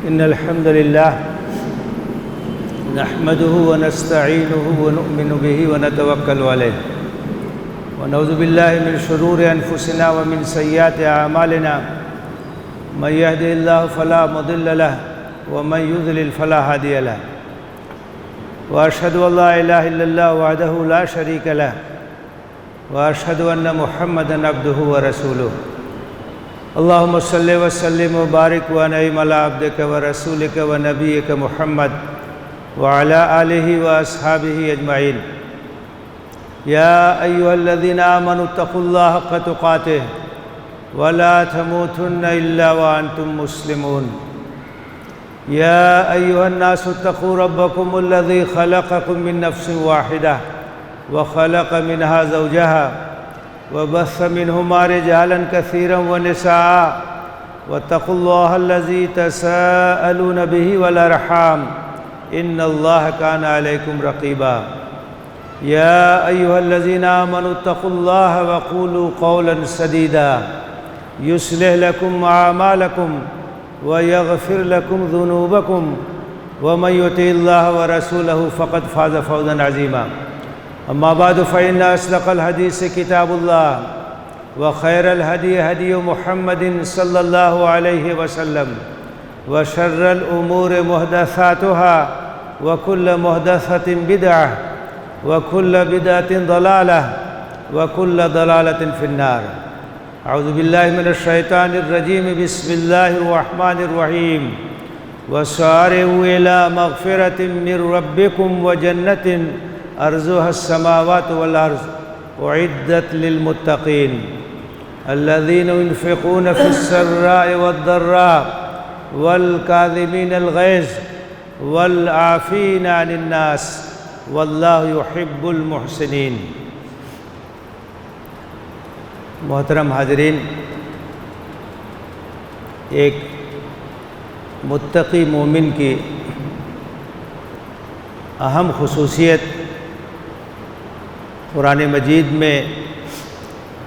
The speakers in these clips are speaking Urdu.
إن الحمد لله نحمده ونستعينه ونؤمن به ونتوكل عليه ونعوذ بالله من شرور أنفسنا ومن سيئات أعمالنا من يهده الله فلا مضل له ومن يضلل فلا هادي له وأشهد أن لا إله إلا الله وحده لا شريك له وأشهد أن محمدًا عبده ورسوله اللهم صل وسلم وبارك وأنعم على عبدك ورسولك ونبيك محمد وعلى آله وأصحابه أجمعين يا أيها الذين آمنوا اتقوا الله حق تقاته ولا تموتن إلا وأنتم مسلمون يا أيها الناس اتقوا ربكم الذي خلقكم من نفس واحدة وخلق منها زوجها وبث منهما رجالا كثيرا ونساء واتقوا الله الذي تساءلون به والأرحام إن الله كان عليكم رقيبا يا أيها الذين آمنوا اتقوا الله وقولوا قولا سديدا يصلح لكم أعمالكم ويغفر لكم ذنوبكم ومن يطع الله ورسوله فقد فاز فوزا عظيما أما بعد فإن أصدق الحديث كتاب الله وخير الهدي هدي محمد صلى الله عليه وسلم وشر الأمور محدثاتها وكل محدثة بدعة وكل بدعة ضلالة وكل ضلالة في النار أعوذ بالله من الشيطان الرجيم بسم الله الرحمن الرحيم وسارعوا إلى مغفرة من ربكم وجنة أرضها السماوات والأرض أعدت للمتقين الذين ينفقون في السراء والضراء والكاظمين الغيظ والعافين عن الناس والله يحب المحسنين۔ محترم حاضرین، ایک متقی مومن کی اہم خصوصیت قرآن مجید میں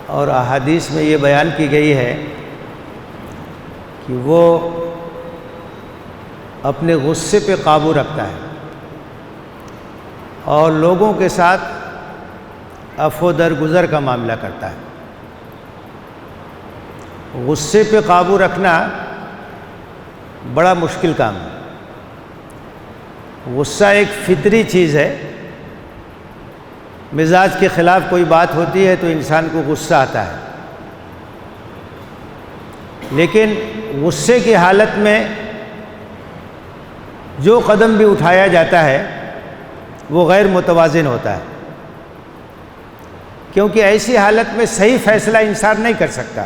اور احادیث میں یہ بیان کی گئی ہے کہ وہ اپنے غصے پہ قابو رکھتا ہے اور لوگوں کے ساتھ عفو درگزر کا معاملہ کرتا ہے۔ غصے پہ قابو رکھنا بڑا مشکل کام ہے۔ غصہ ایک فطری چیز ہے، مزاج کے خلاف کوئی بات ہوتی ہے تو انسان کو غصہ آتا ہے، لیکن غصے کی حالت میں جو قدم بھی اٹھایا جاتا ہے وہ غیر متوازن ہوتا ہے، کیونکہ ایسی حالت میں صحیح فیصلہ انسان نہیں کر سکتا،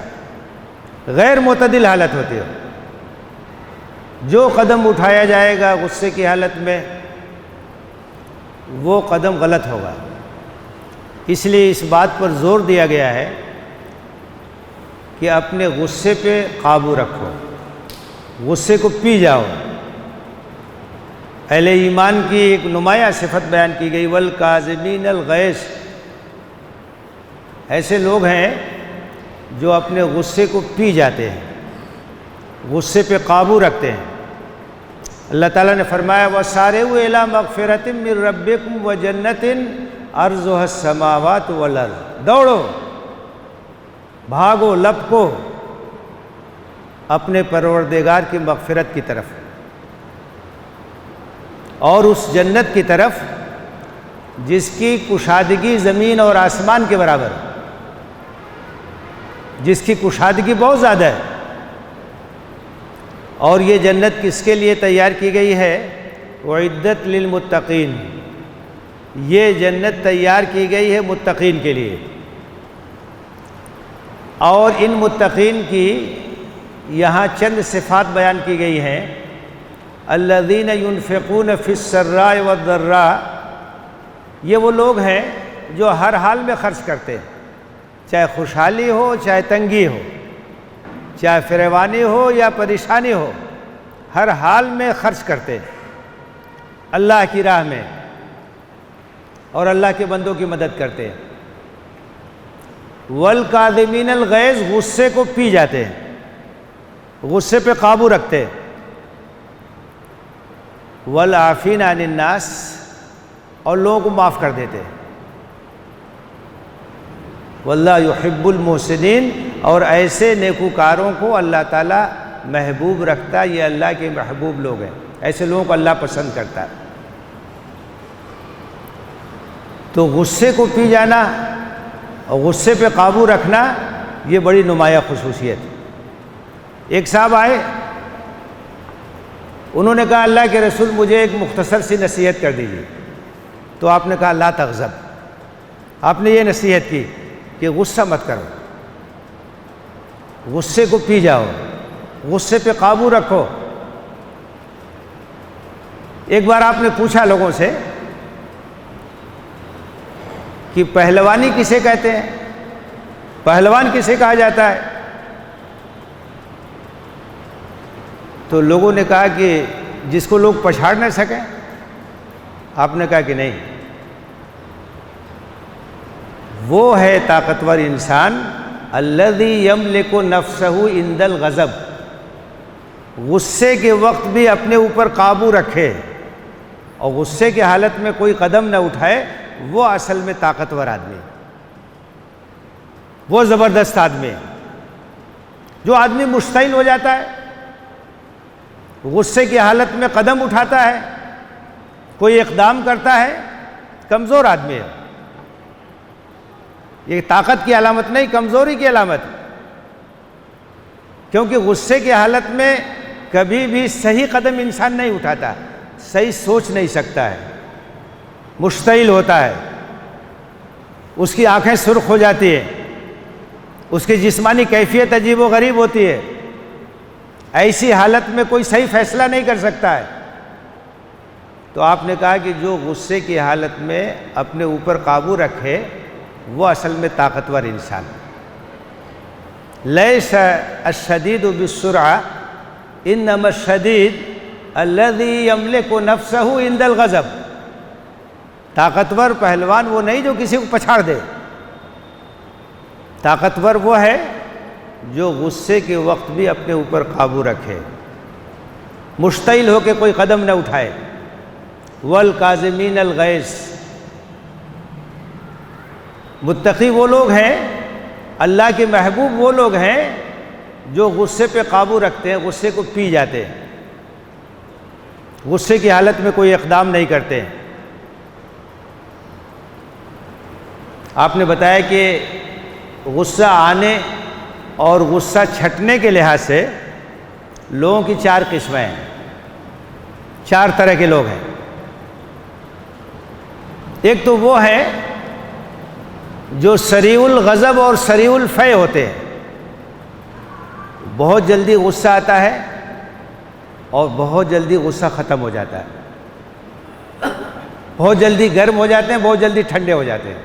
غیر معتدل حالت ہوتی ہے۔ جو قدم اٹھایا جائے گا غصے کی حالت میں وہ قدم غلط ہوگا۔ اس لیے اس بات پر زور دیا گیا ہے کہ اپنے غصے پہ قابو رکھو، غصے کو پی جاؤ۔ اہل ایمان کی ایک نمایاں صفت بیان کی گئی، والکاظمین الغیظ، ایسے لوگ ہیں جو اپنے غصے کو پی جاتے ہیں، غصے پہ قابو رکھتے ہیں۔ اللہ تعالیٰ نے فرمایا وَسَارِعُوا إِلَىٰ مَغْفِرَةٍ مِّن رَّبِّكُمْ وَجَنَّةٍ أَرْضُهَا السَّمَاوَاتُ وَالْأَرْضُ، دوڑو، بھاگو، لپکو اپنے پروردگار کی مغفرت کی طرف اور اس جنت کی طرف جس کی کشادگی زمین اور آسمان کے برابر، جس کی کشادگی بہت زیادہ ہے۔ اور یہ جنت کس کے لیے تیار کی گئی ہے؟ اعدت للمتقین، یہ جنت تیار کی گئی ہے متقین کے لیے۔ اور ان متقین کی یہاں چند صفات بیان کی گئی ہیں۔ الذین ينفقون فی السراء والضراء، یہ وہ لوگ ہیں جو ہر حال میں خرچ کرتے ہیں، چاہے خوشحالی ہو چاہے تنگی ہو، چاہے فریوانی ہو یا پریشانی ہو، ہر حال میں خرچ کرتے ہیں اللہ کی راہ میں اور اللہ کے بندوں کی مدد کرتے ہیں۔ والکاظمین الغیظ، غصے کو پی جاتے ہیں، غصے پہ قابو رکھتے ہیں۔ والعافین عن الناس، اور لوگوں کو معاف کر دیتے ہیں۔ واللہ یحب المحسنین، اور ایسے نیکوکاروں کو اللہ تعالیٰ محبوب رکھتا ہے، یہ اللہ کے محبوب لوگ ہیں، ایسے لوگوں کو اللہ پسند کرتا ہے۔ تو غصے کو پی جانا اور غصے پہ قابو رکھنا یہ بڑی نمایاں خصوصیت ہے۔ ایک صاحب آئے، انہوں نے کہا اللہ کے رسول مجھے ایک مختصر سی نصیحت کر دیجیے۔ تو آپ نے کہا لا تغضب، آپ نے یہ نصیحت کی کہ غصہ مت کرو، غصے کو پی جاؤ، غصے پہ قابو رکھو۔ ایک بار آپ نے پوچھا لوگوں سے کہ پہلوانی کسے کہتے ہیں، پہلوان کسے کہا جاتا ہے؟ تو لوگوں نے کہا کہ جس کو لوگ پچھاڑ نہ سکیں۔ آپ نے کہا کہ نہیں، وہ ہے طاقتور انسان الذی یملک نفسہ عند الغضب، غصے کے وقت بھی اپنے اوپر قابو رکھے اور غصے کی حالت میں کوئی قدم نہ اٹھائے، وہ اصل میں طاقتور آدمی، وہ زبردست آدمی ہے۔ جو آدمی مشتعل ہو جاتا ہے، غصے کی حالت میں قدم اٹھاتا ہے، کوئی اقدام کرتا ہے، کمزور آدمی ہے۔ یہ طاقت کی علامت نہیں، کمزوری کی علامت، کیونکہ غصے کی حالت میں کبھی بھی صحیح قدم انسان نہیں اٹھاتا، صحیح سوچ نہیں سکتا ہے، مشتعل ہوتا ہے، اس کی آنکھیں سرخ ہو جاتی ہیں، اس کی جسمانی کیفیت عجیب و غریب ہوتی ہے، ایسی حالت میں کوئی صحیح فیصلہ نہیں کر سکتا ہے۔ تو آپ نے کہا کہ جو غصے کی حالت میں اپنے اوپر قابو رکھے وہ اصل میں طاقتور انسان۔ لیس الشدید بالسرعہ انما الشدید الذی یملک نفسہ عند الغضب، طاقتور پہلوان وہ نہیں جو کسی کو پچھاڑ دے، طاقتور وہ ہے جو غصے کے وقت بھی اپنے اوپر قابو رکھے، مشتعل ہو کے کوئی قدم نہ اٹھائے۔ والکاظمین الغیظ، متقی وہ لوگ ہیں، اللہ کے محبوب وہ لوگ ہیں جو غصے پہ قابو رکھتے ہیں، غصے کو پی جاتے ہیں، غصے کی حالت میں کوئی اقدام نہیں کرتے ہیں۔ آپ نے بتایا کہ غصہ آنے اور غصہ چھٹنے کے لحاظ سے لوگوں کی 4 قسمیں ہیں، 4 طرح کے لوگ ہیں۔ ایک تو وہ ہے جو سریع الغضب اور سریع الفے ہوتے ہیں، بہت جلدی غصہ آتا ہے اور بہت جلدی غصہ ختم ہو جاتا ہے، بہت جلدی گرم ہو جاتے ہیں، بہت جلدی ٹھنڈے ہو جاتے ہیں،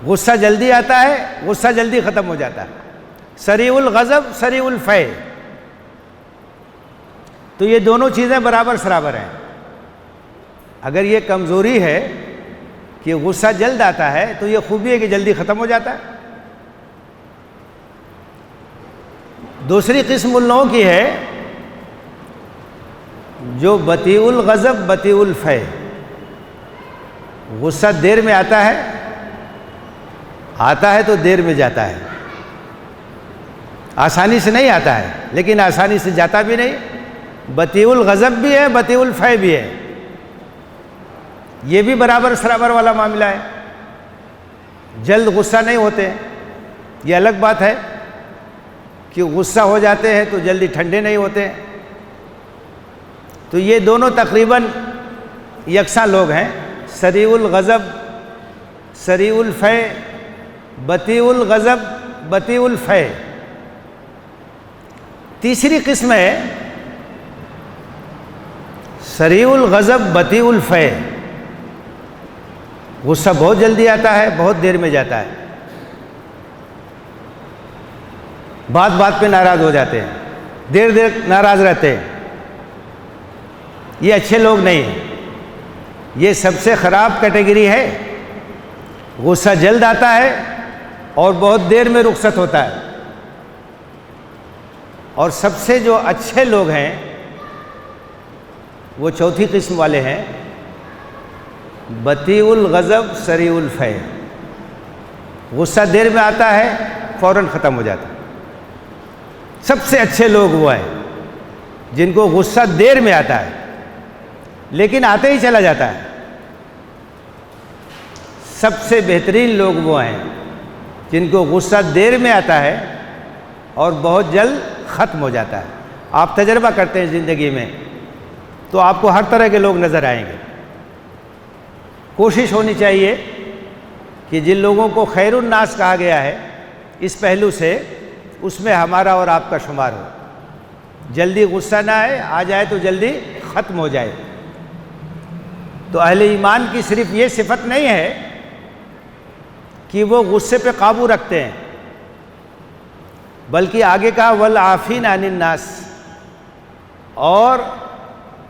غصہ جلدی آتا ہے، غصہ جلدی ختم ہو جاتا ہے، سریع الغضب سریع الفے۔ تو یہ دونوں چیزیں برابر سرابر ہیں۔ اگر یہ کمزوری ہے کہ غصہ جلد آتا ہے تو یہ خوبی ہے کہ جلدی ختم ہو جاتا ہے۔ دوسری قسم ان لوگوں کی ہے جو بطیء الغضب بطیء الفے، غصہ دیر میں آتا ہے تو دیر میں جاتا ہے، آسانی سے نہیں آتا ہے لیکن آسانی سے جاتا بھی نہیں، بطیء الغضب بھی ہے بطیء الفے بھی ہے، یہ بھی برابر سرابر والا معاملہ ہے۔ جلد غصہ نہیں ہوتے، یہ الگ بات ہے کہ غصہ ہو جاتے ہیں تو جلدی ٹھنڈے نہیں ہوتے۔ تو یہ دونوں تقریباً یکساں لوگ ہیں، سریع الغضب سریع الفے، بطیء الغضب بطیء الفے۔ تیسری قسم ہے سریع الغضب بطیء الفے، غصہ بہت جلدی آتا ہے، بہت دیر میں جاتا ہے، بات بات پہ ناراض ہو جاتے ہیں، دیر دیر ناراض رہتے ہیں۔ یہ اچھے لوگ نہیں ہیں، یہ سب سے خراب کیٹیگری ہے۔ غصہ جلد آتا ہے اور بہت دیر میں رخصت ہوتا ہے۔ اور سب سے جو اچھے لوگ ہیں وہ چوتھی قسم والے ہیں بطیء الغضب سریع الفیض، غصہ دیر میں آتا ہے فوراً ختم ہو جاتا ہے۔ سب سے اچھے لوگ وہ ہیں جن کو غصہ دیر میں آتا ہے لیکن آتے ہی چلا جاتا ہے۔ سب سے بہترین لوگ وہ ہیں جن کو غصہ دیر میں آتا ہے اور بہت جلد ختم ہو جاتا ہے۔ آپ تجربہ کرتے ہیں زندگی میں تو آپ کو ہر طرح کے لوگ نظر آئیں گے۔ کوشش ہونی چاہیے کہ جن لوگوں کو خیر الناس کہا گیا ہے اس پہلو سے، اس میں ہمارا اور آپ کا شمار ہو۔ جلدی غصہ نہ آئے، آ جائے تو جلدی ختم ہو جائے۔ تو اہل ایمان کی صرف یہ صفت نہیں ہے کہ وہ غصے پہ قابو رکھتے ہیں، بلکہ آگے کہا والعافین عن الناس، اور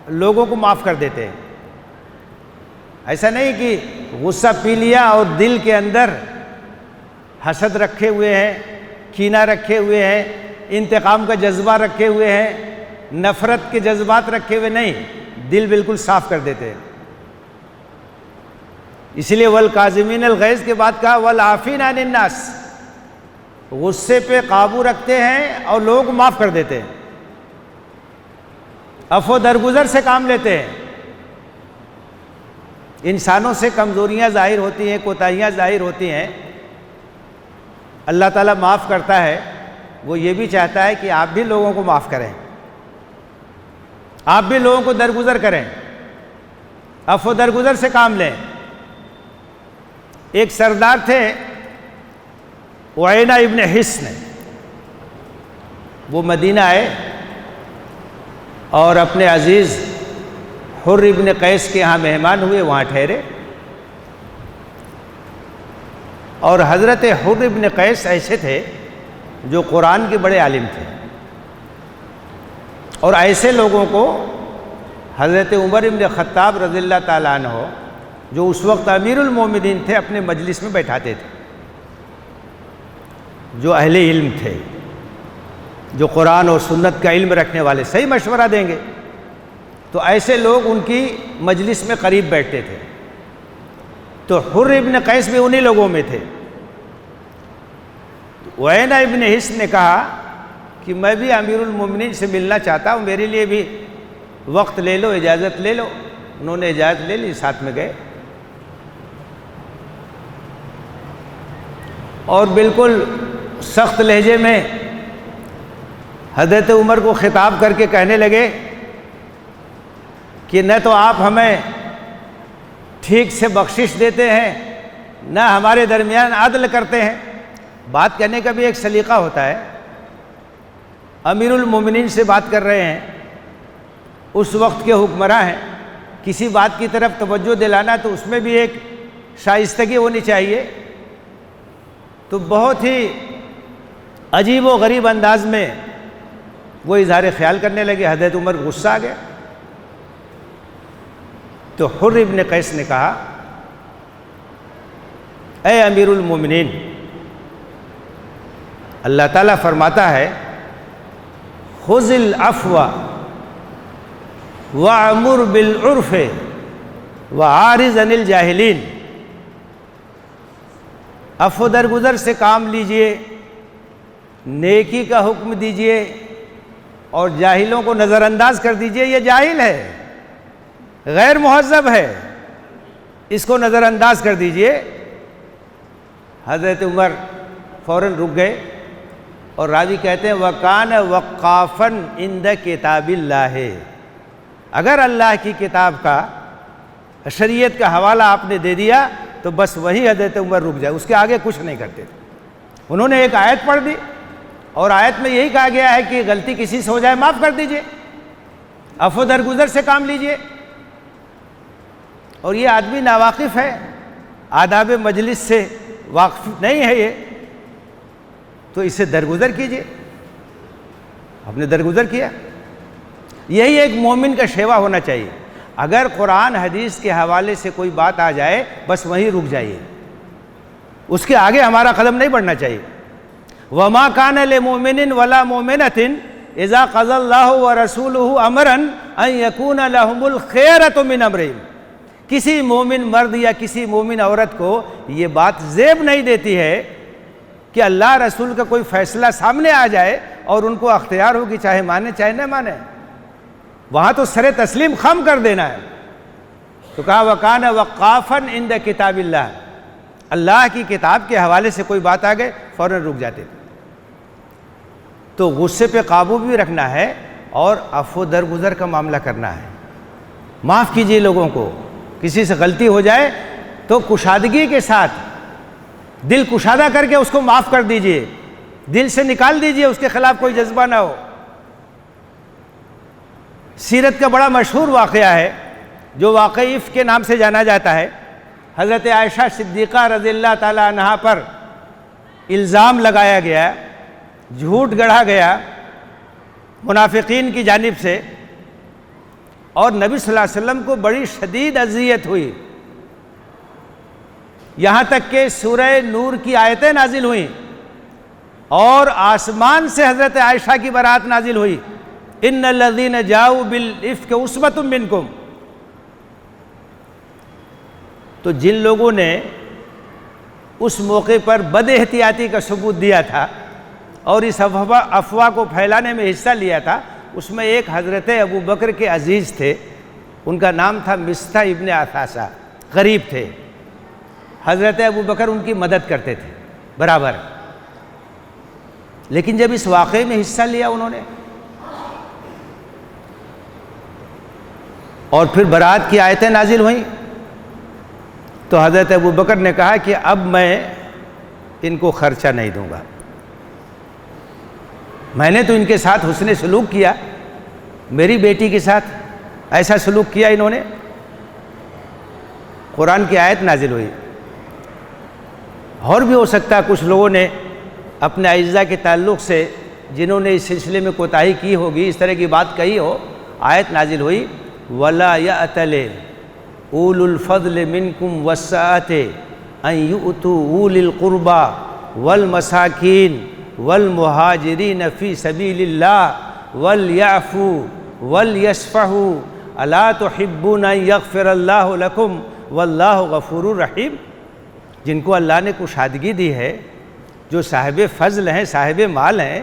لوگوں کو معاف کر دیتے ہیں۔ ایسا نہیں کہ غصہ پی لیا اور دل کے اندر حسد رکھے ہوئے ہیں، کینہ رکھے ہوئے ہیں، انتقام کا جذبہ رکھے ہوئے ہیں، نفرت کے جذبات رکھے ہوئے نہیں، دل بالکل صاف کر دیتے ہیں۔ اسی لیے والکاظمین الغیظ کے بعد کہا والعافین عن الناس، غصے پہ قابو رکھتے ہیں اور لوگوں کو معاف کر دیتے ہیں، عفو درگزر سے کام لیتے ہیں۔ انسانوں سے کمزوریاں ظاہر ہوتی ہیں، کوتاہیاں ظاہر ہوتی ہیں، اللہ تعالیٰ معاف کرتا ہے۔ وہ یہ بھی چاہتا ہے کہ آپ بھی لوگوں کو معاف کریں، آپ بھی لوگوں کو درگزر کریں، عفو درگزر سے کام لیں۔ ایک سردار تھے عیینہ ابن حصن، وہ مدینہ آئے اور اپنے عزیز حر ابن قیس کے ہاں مہمان ہوئے، وہاں ٹھہرے۔ اور حضرت حر ابن قیس ایسے تھے جو قرآن کے بڑے عالم تھے، اور ایسے لوگوں کو حضرت عمر ابن خطاب رضی اللہ تعالیٰ عنہ جو اس وقت امیر المومنین تھے اپنے مجلس میں بیٹھاتے تھے، جو اہل علم تھے، جو قرآن اور سنت کا علم رکھنے والے، صحیح مشورہ دیں گے۔ تو ایسے لوگ ان کی مجلس میں قریب بیٹھتے تھے۔ تو حر ابن قیس بھی انہی لوگوں میں تھے۔ عیینہ ابن حصن نے کہا کہ میں بھی امیر المومنین سے ملنا چاہتا ہوں، میرے لیے بھی وقت لے لو، اجازت لے لو۔ انہوں نے اجازت لے لی، ساتھ میں گئے اور بالکل سخت لہجے میں حضرت عمر کو خطاب کر کے کہنے لگے کہ نہ تو آپ ہمیں ٹھیک سے بخشش دیتے ہیں، نہ ہمارے درمیان عدل کرتے ہیں۔ بات کہنے کا بھی ایک سلیقہ ہوتا ہے۔ امیر المومنین سے بات کر رہے ہیں، اس وقت کے حکمراں ہیں، کسی بات کی طرف توجہ دلانا تو اس میں بھی ایک شائستگی ہونی چاہیے۔ تو بہت ہی عجیب و غریب انداز میں وہ اظہار خیال کرنے لگے۔ حضرت عمر غصہ آ گیا۔ تو حر ابن قیس نے کہا اے امیر المومنین، اللہ تعالیٰ فرماتا ہے خذ العفو وأمر بالعرف وأعرض عن الجاہلین، عفو درگزر سے کام لیجئے، نیکی کا حکم دیجئے اور جاہلوں کو نظر انداز کر دیجئے۔ یہ جاہل ہے، غیر مہذب ہے، اس کو نظر انداز کر دیجئے۔ حضرت عمر فوراً رک گئے اور راوی کہتے ہیں وَكَانَ وَقَّافًا عِنْدَ کتاب اللہ، اگر اللہ کی کتاب کا، شریعت کا حوالہ آپ نے دے دیا تو بس وہی حضرت عمر رک جائے، اس کے آگے کچھ نہیں کرتے تھے۔ انہوں نے ایک آیت پڑھ دی اور آیت میں یہی کہا گیا ہے کہ غلطی کسی سے ہو جائے معاف کر دیجئے، عفو درگزر سے کام لیجئے۔ اور یہ آدمی ناواقف ہے، آداب مجلس سے واقف نہیں ہے یہ، تو اسے درگزر کیجئے۔ آپ نے درگزر کیا۔ یہی ایک مومن کا شیوا ہونا چاہیے۔ اگر قرآن حدیث کے حوالے سے کوئی بات آ جائے بس وہیں رک جائیے، اس کے آگے ہمارا قدم نہیں بڑھنا چاہیے۔ وَمَا كَانَ لِمُؤْمِنٍ وَلَا مُؤْمِنَةٍ اذا قضى اللہ ورسولہ امرا ان یکون لہم الخیرۃ من امرہم، کسی مومن مرد یا کسی مومن عورت کو یہ بات زیب نہیں دیتی ہے کہ اللہ رسول کا کوئی فیصلہ سامنے آ جائے اور ان کو اختیار ہو کہ چاہے مانے چاہے نہ مانے، وہاں تو سر تسلیم خم کر دینا ہے۔ تو کہا وَكَانَ وَقَّافًا عِنْدَ کتاب اللہ، اللہ کی کتاب کے حوالے سے کوئی بات آ گئے فوراً رک جاتے تھے۔ تو غصے پہ قابو بھی رکھنا ہے اور عفو درگزر کا معاملہ کرنا ہے۔ معاف کیجیے لوگوں کو، کسی سے غلطی ہو جائے تو کشادگی کے ساتھ دل کشادہ کر کے اس کو معاف کر دیجئے، دل سے نکال دیجئے، اس کے خلاف کوئی جذبہ نہ ہو۔ سیرت کا بڑا مشہور واقعہ ہے جو واقعہ عفک کے نام سے جانا جاتا ہے۔ حضرت عائشہ صدیقہ رضی اللہ تعالی عنہا پر الزام لگایا گیا، جھوٹ گڑھا گیا منافقین کی جانب سے، اور نبی صلی اللہ علیہ وسلم کو بڑی شدید اذیت ہوئی، یہاں تک کہ سورہ نور کی آیتیں نازل ہوئیں اور آسمان سے حضرت عائشہ کی برات نازل ہوئی، ان الذین جاؤوا بالافک عصبۃ منکم۔ تو جن لوگوں نے اس موقع پر بد احتیاطی کا ثبوت دیا تھا اور اس افواہ کو پھیلانے میں حصہ لیا تھا، اس میں ایک حضرت ابو بکر کے عزیز تھے، ان کا نام تھا مصطح ابن اثاثہ، غریب تھے، حضرت ابو بکر ان کی مدد کرتے تھے برابر۔ لیکن جب اس واقعے میں حصہ لیا انہوں نے اور پھر برات کی آیتیں نازل ہوئیں، تو حضرت ابو بکر نے کہا کہ اب میں ان کو خرچہ نہیں دوں گا، میں نے تو ان کے ساتھ حسن سلوک کیا، میری بیٹی کے ساتھ ایسا سلوک کیا انہوں نے۔ قرآن کی آیت نازل ہوئی۔ اور بھی ہو سکتا ہے کچھ لوگوں نے اپنے اعزاء کے تعلق سے جنہوں نے اس سلسلے میں کوتاہی کی ہوگی، اس طرح کی بات کہی ہو، آیت نازل ہوئی وَلَا يَأْتَلِ أُولُو الْفَضْلِ مِنْكُمْ وَالسَّعَةِ أَنْ يُؤْتُوا أُولِي الْقُرْبَى وَالْمَسَاكِينِ وَالْمُهَاجِرِينَ فِي سَبِيلِ اللَّهِ وَلْيَعْفُوا وَلْيَصْفَحُوا أَلَا تُحِبُّونَ أَنْ يَغْفِرَ اللَّهُ لَكُمْ وَاللَّهُ غَفُورٌ رَحِيمٌ۔ جن کو اللہ نے کشادگی دی ہے، جو صاحب فضل ہیں، صاحب مال ہیں،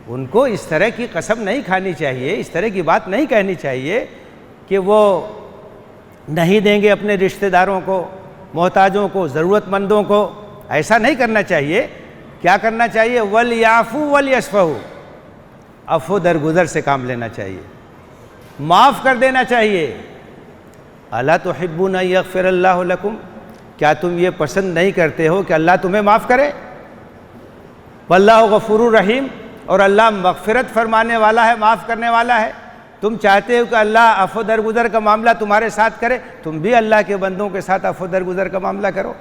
ان کو اس طرح کی قسم نہیں کھانی چاہیے، اس طرح کی بات نہیں کہنی چاہیے کہ وہ نہیں دیں گے اپنے رشتہ داروں کو، محتاجوں کو، ضرورت مندوں کو۔ ایسا نہیں کرنا چاہیے۔ کیا کرنا چاہیے؟ وَلْيَعْفُوا وَلْيَصْفَحُوا، عفو درگزر سے کام لینا چاہیے، معاف کر دینا چاہیے۔ أَلَا تُحِبُّونَ أَن يَغْفِرَ اللَّهُ لَكُمْ، کیا تم یہ پسند نہیں کرتے ہو کہ اللہ تمہیں معاف کرے؟ واللہ غفور رحیم، اور اللہ مغفرت فرمانے والا ہے، معاف کرنے والا ہے۔ تم چاہتے ہو کہ اللہ عفو درگزر کا معاملہ تمہارے ساتھ کرے، تم بھی اللہ کے بندوں کے ساتھ عفو درگزر کا معاملہ کرو۔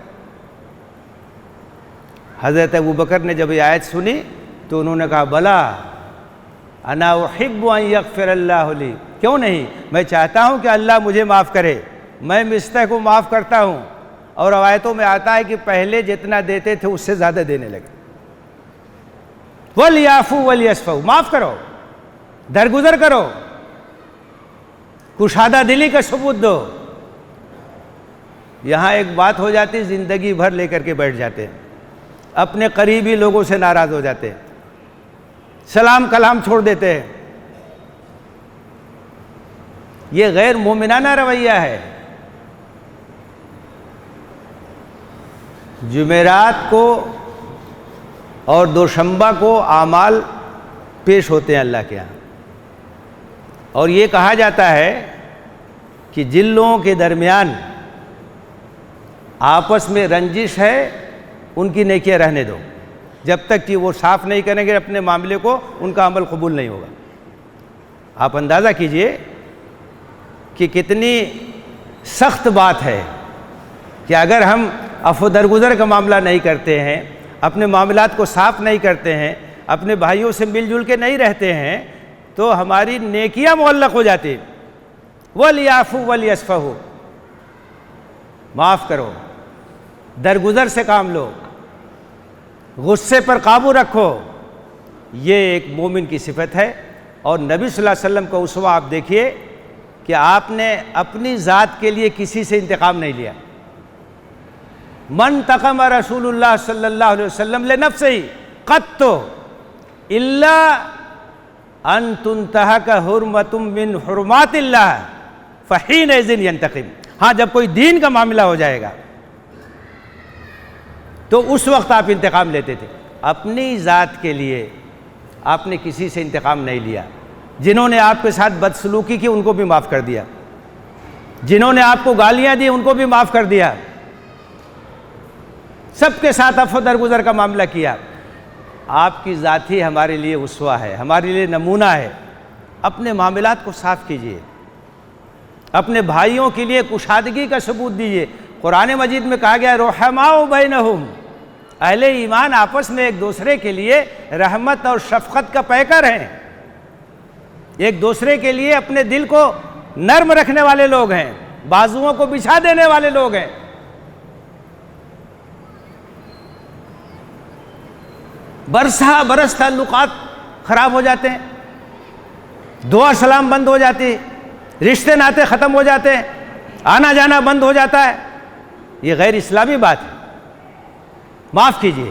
حضرت ابو بکر نے جب یہ آیت سنی تو انہوں نے کہا بلا انا احب ان یغفر اللہ لی، کیوں نہیں، میں چاہتا ہوں کہ اللہ مجھے معاف کرے، میں مصطح کو معاف کرتا ہوں۔ اور روایتوں میں آتا ہے کہ پہلے جتنا دیتے تھے اس سے زیادہ دینے لگے۔ وَلْيَعْفُوا وَلْيَصْفَحُوا، معاف کرو، درگزر کرو، کشادہ دلی کا ثبوت دو۔ یہاں ایک بات ہو جاتی، زندگی بھر لے کر کے بیٹھ جاتے ہیں، اپنے قریبی لوگوں سے ناراض ہو جاتے ہیں، سلام کلام چھوڑ دیتے ہیں۔ یہ غیر مومنانہ رویہ ہے۔ جمعرات کو اور دوشنبہ کو اعمال پیش ہوتے ہیں اللہ کے ہاں، اور یہ کہا جاتا ہے کہ جن لوگوں کے درمیان آپس میں رنجش ہے ان کی نیکیاں رہنے دو، جب تک کہ وہ صاف نہیں کریں گے اپنے معاملے کو، ان کا عمل قبول نہیں ہوگا۔ آپ اندازہ کیجئے کہ کتنی سخت بات ہے کہ اگر ہم عفو درگزر کا معاملہ نہیں کرتے ہیں، اپنے معاملات کو صاف نہیں کرتے ہیں، اپنے بھائیوں سے مل جل کے نہیں رہتے ہیں، تو ہماری نیکیاں معلق ہو جاتی۔ وَلْيَعْفُوا وَلْيَصْفَحُوا، معاف کرو، درگزر سے کام لو، غصے پر قابو رکھو۔ یہ ایک مومن کی صفت ہے۔ اور نبی صلی اللہ علیہ وسلم کا اسوہ آپ دیکھیے کہ آپ نے اپنی ذات کے لیے کسی سے انتقام نہیں لیا. من تقم رسول اللہ صلی اللہ علیہ وسلم لنفسہ قط الا ان تنتہک حرمۃ من حرمات اللہ فحینئذ ینتقم. ہاں جب کوئی دین کا معاملہ ہو جائے گا تو اس وقت آپ انتقام لیتے تھے. اپنی ذات کے لیے آپ نے کسی سے انتقام نہیں لیا. جنہوں نے آپ کے ساتھ بدسلوکی کی ان کو بھی معاف کر دیا, جنہوں نے آپ کو گالیاں دی ان کو بھی معاف کر دیا, سب کے ساتھ عفو درگزر کا معاملہ کیا. آپ کی ذات ہی ہمارے لیے اسوہ ہے, ہمارے لیے نمونہ ہے. اپنے معاملات کو صاف کیجئے, اپنے بھائیوں کے لیے کشادگی کا ثبوت دیجئے. قرآن مجید میں کہا گیا رحماء بینہم, اہل ایمان آپس میں ایک دوسرے کے لیے رحمت اور شفقت کا پیکر ہیں, ایک دوسرے کے لیے اپنے دل کو نرم رکھنے والے لوگ ہیں, بازوؤں کو بچھا دینے والے لوگ ہیں. برس تعلقات خراب ہو جاتے ہیں, دعا سلام بند ہو جاتی, رشتے ناطے ختم ہو جاتے ہیں, آنا جانا بند ہو جاتا ہے. یہ غیر اسلامی بات ہے. معاف کیجیے,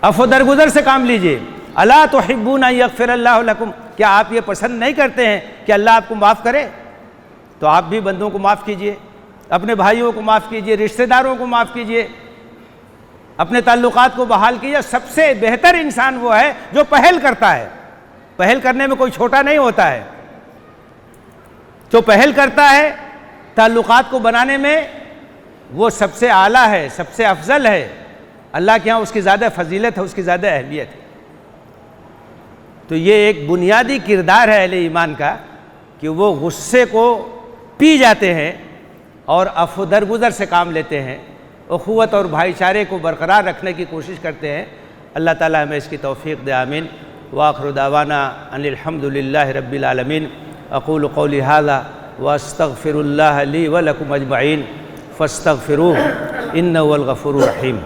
عفو درگزر سے کام لیجیے. الا تحبون ان یغفر اللہ لکم, کیا آپ یہ پسند نہیں کرتے ہیں کہ اللہ آپ کو معاف کرے؟ تو آپ بھی بندوں کو معاف کیجیے, اپنے بھائیوں کو معاف کیجیے, رشتہ داروں کو معاف کیجیے, اپنے تعلقات کو بحال کیجیے. سب سے بہتر انسان وہ ہے جو پہل کرتا ہے. پہل کرنے میں کوئی چھوٹا نہیں ہوتا ہے. جو پہل کرتا ہے تعلقات کو بنانے میں وہ سب سے اعلیٰ ہے, سب سے افضل ہے. اللہ کے ہاں اس کی زیادہ فضیلت ہے, اس کی زیادہ اہمیت ہے. تو یہ ایک بنیادی کردار ہے اہل ایمان کا کہ وہ غصے کو پی جاتے ہیں اور عفو درگزر سے کام لیتے ہیں, اخوت اور بھائی چارے کو برقرار رکھنے کی کوشش کرتے ہیں. اللہ تعالی ہمیں اس کی توفیق دے, آمین. وآخر دعوانا ان الحمد للہ رب العالمین. اقول قولی ھذا واستغفر اللہ لی ولکم اجمعین فاستغفروہ انہ هو الغفور الرحیم.